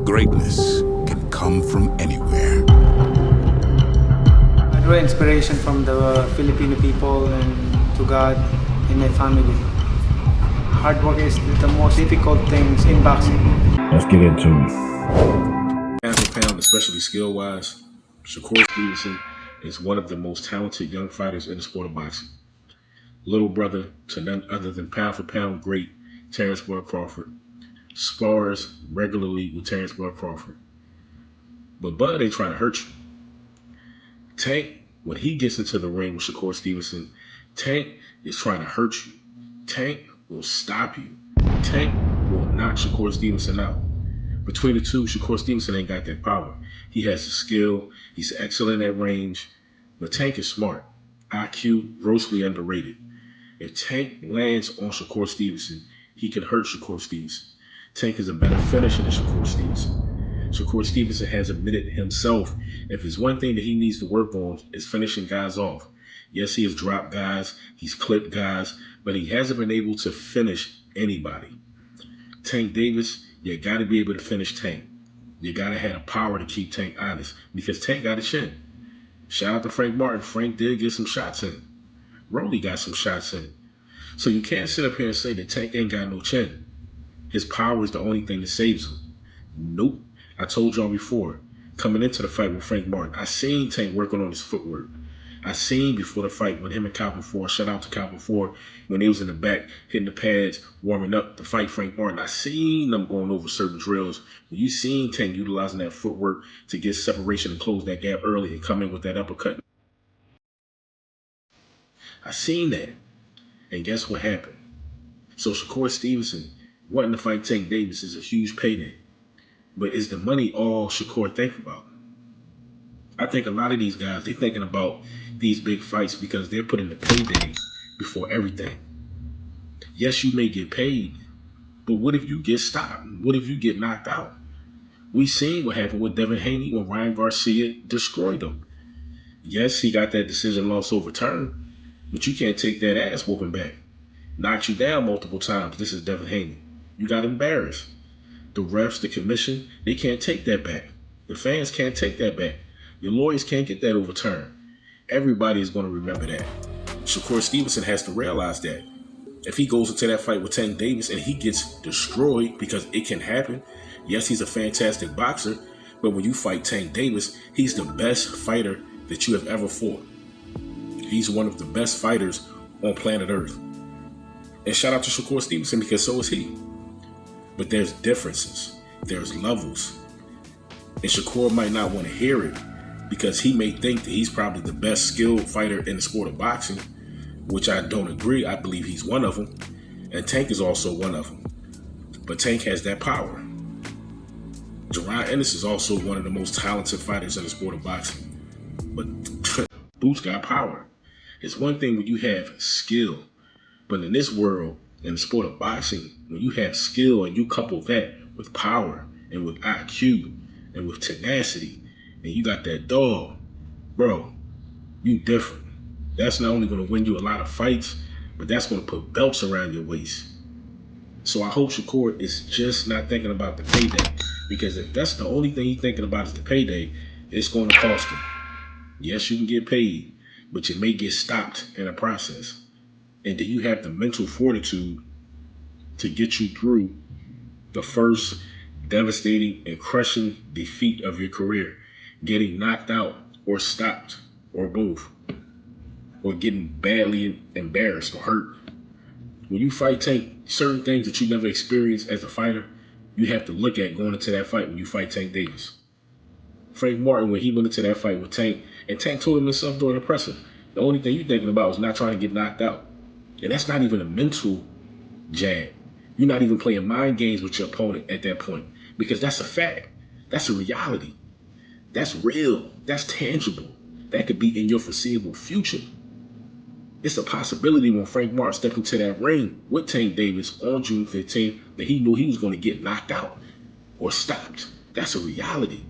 Greatness can come from anywhere. I draw inspiration from the Filipino people and to God and my family. Hard work is the most difficult things in boxing. Let's get into it. Pound for pound, especially skill-wise, Shakur Stevenson is one of the most talented young fighters in the sport of boxing. Little brother to none other than pound for pound great Terrence Bud Crawford. Spars regularly with Terrence Bud Crawford. But Bud ain't trying to hurt you. Tank, when he gets into the ring with Shakur Stevenson, Tank is trying to hurt you. Tank will stop you. Tank will knock Shakur Stevenson out. Between the two, Shakur Stevenson ain't got that power. He has the skill. He's excellent at range. But Tank is smart. IQ, grossly underrated. If Tank lands on Shakur Stevenson, he can hurt Shakur Stevenson. Tank is a better finisher than Shakur Stevenson. Shakur Stevenson has admitted himself, if there's one thing that he needs to work on, is finishing guys off. Yes, he has dropped guys, he's clipped guys, but he hasn't been able to finish anybody. Tank Davis, you got to be able to finish Tank. You got to have the power to keep Tank honest, because Tank got a chin. Shout out to Frank Martin. Frank did get some shots in. Rolly got some shots in. So you can't sit up here and say that Tank ain't got no chin. His power is the only thing that saves him. Nope. I told y'all before, coming into the fight with Frank Martin, I seen Tank working on his footwork. I seen before the fight when him and Calvin Ford, shout out to Calvin Ford, when they was in the back hitting the pads, warming up to fight Frank Martin. I seen them going over certain drills. When you seen Tank utilizing that footwork to get separation and close that gap early and come in with that uppercut. I seen that. And guess what happened? So Shakur Stevenson wanting to fight Tank Davis is a huge payday. But is the money all Shakur think about? I think a lot of these guys, they're thinking about these big fights because they're putting the payday before everything. Yes, you may get paid, but what if you get stopped? What if you get knocked out? We seen what happened with Devin Haney when Ryan Garcia destroyed him. Yes, he got that decision loss overturned, but you can't take that ass whooping back. Knocked you down multiple times. This is Devin Haney. You got embarrassed. The refs, the commission, they can't take that back. The fans can't take that back. Your lawyers can't get that overturned. Everybody is going to remember that. Shakur Stevenson has to realize that. If he goes into that fight with Tank Davis and he gets destroyed, because it can happen. Yes, he's a fantastic boxer, but when you fight Tank Davis, he's the best fighter that you have ever fought. He's one of the best fighters on planet Earth. And shout out to Shakur Stevenson, because so is he. But there's differences. There's levels. And Shakur might not want to hear it because he may think that he's probably the best skilled fighter in the sport of boxing, which I don't agree. I believe he's one of them. And Tank is also one of them. But Tank has that power. Jerron Ennis is also one of the most talented fighters in the sport of boxing. But Boots got power. It's one thing when you have skill. But in this world, in the sport of boxing, when you have skill and you couple that with power and with IQ and with tenacity, and you got that dog, bro, you different. That's not only going to win you a lot of fights, but that's going to put belts around your waist. So I hope Shakur is just not thinking about the payday, because if that's the only thing he's thinking about is the payday, it's going to cost him. Yes, you can get paid, but you may get stopped in the process. And do you have the mental fortitude to get you through the first devastating and crushing defeat of your career? Getting knocked out or stopped or both. Or getting badly embarrassed or hurt. When you fight Tank, certain things that you never experienced as a fighter, you have to look at going into that fight when you fight Tank Davis. Frank Martin, when he went into that fight with Tank, and Tank told him himself during the presser, the only thing you're thinking about is not trying to get knocked out. And that's not even a mental jab. You're not even playing mind games with your opponent at that point, because that's a fact. That's a reality. That's real. That's tangible. That could be in your foreseeable future. It's a possibility when Frank Martin stepped into that ring with Tank Davis on June 15th that he knew he was going to get knocked out or stopped. That's a reality.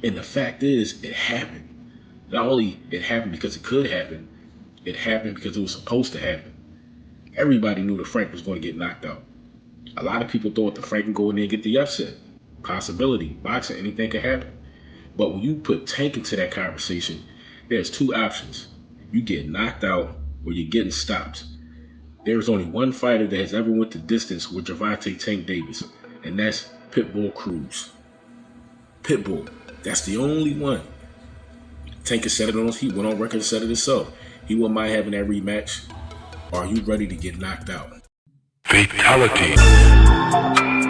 And the fact is, it happened. Not only it happened because it could happen, it happened because it was supposed to happen. Everybody knew that Frank was going to get knocked out. A lot of people thought that Frank would go in there and get the upset. Possibility. Boxing, anything can happen. But when you put Tank into that conversation, there's two options. You get knocked out or you're getting stopped. There is only one fighter that has ever went the distance with Gervonta Tank Davis, and that's Pitbull Cruz. Pitbull. That's the only one. Tank has said it on his, he went on record and said it himself. He wouldn't mind having that rematch. Are you ready to get knocked out? Fatality.